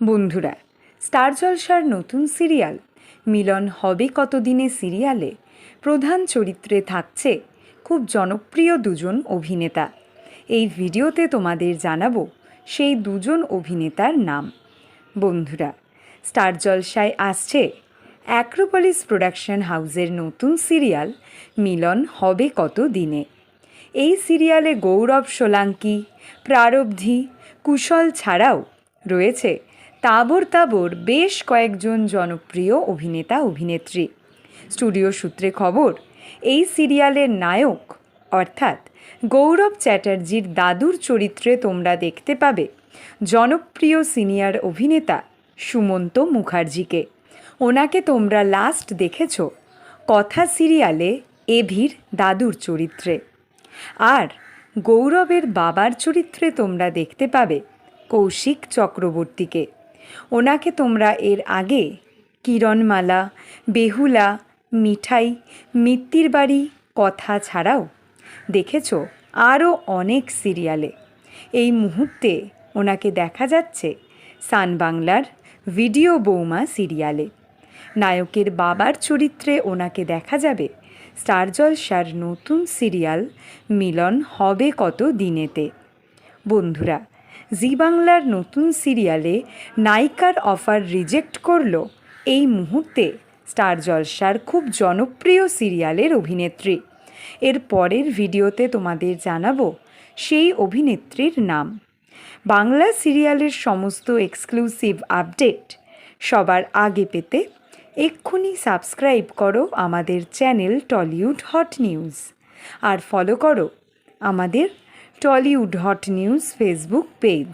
বন্ধুরা, স্টার জলসার নতুন সিরিয়াল মিলন হবে কতদিনে সিরিয়ালে প্রধান চরিত্রে থাকছে খুব জনপ্রিয় দুজন অভিনেতা। এই ভিডিওতে তোমাদের জানাবো সেই দুজন অভিনেতার নাম। বন্ধুরা, স্টার জলসায় আসছে অ্যাক্রোপলিস প্রোডাকশন হাউসের নতুন সিরিয়াল মিলন হবে কত দিনে। এই সিরিয়ালে গৌরব সোলাঙ্কি, প্রারব্ধি, কুশল ছাড়াও রয়েছে তাবর বেশ কয়েকজন জনপ্রিয় অভিনেতা অভিনেত্রী। স্টুডিও সূত্রে খবর, এই সিরিয়ালের নায়ক অর্থাৎ গৌরব চ্যাটার্জির দাদুর চরিত্রে তোমরা দেখতে পাবে জনপ্রিয় সিনিয়র অভিনেতা সুমন্ত মুখার্জিকে। ওনাকে তোমরা লাস্ট দেখেছ কথা সিরিয়ালে এভির দাদুর চরিত্রে। আর গৌরবের বাবার চরিত্রে তোমরা দেখতে পাবে কৌশিক চক্রবর্তীকে। ওনাকে তোমরা এর আগে কিরণমালা, বেহুলা, মিঠাই, মিত্তির বাড়ি, কথা ছাড়াও দেখেছ আরও অনেক সিরিয়ালে। এই মুহূর্তে ওনাকে দেখা যাচ্ছে সান বাংলার ভিডিও বৌমা সিরিয়ালে। নায়কের বাবার চরিত্রে ওনাকে দেখা যাবে স্টার জলসার নতুন সিরিয়াল মিলন হবে কত দিনেতে। বন্ধুরা, জি বাংলার নতুন সিরিয়ালে নায়িকার অফার রিজেক্ট করল এই মুহূর্তে স্টার জলসার খুব জনপ্রিয় সিরিয়ালের অভিনেত্রী। এর পরের ভিডিওতে তোমাদের জানাবো সেই অভিনেত্রীর নাম। বাংলা সিরিয়ালের সমস্ত এক্সক্লুসিভ আপডেট সবার আগে পেতে এক্ষুনি সাবস্ক্রাইব করো আমাদের চ্যানেল টলিউড হট নিউজ, আর ফলো করো আমাদের Tollywood hot news Facebook page.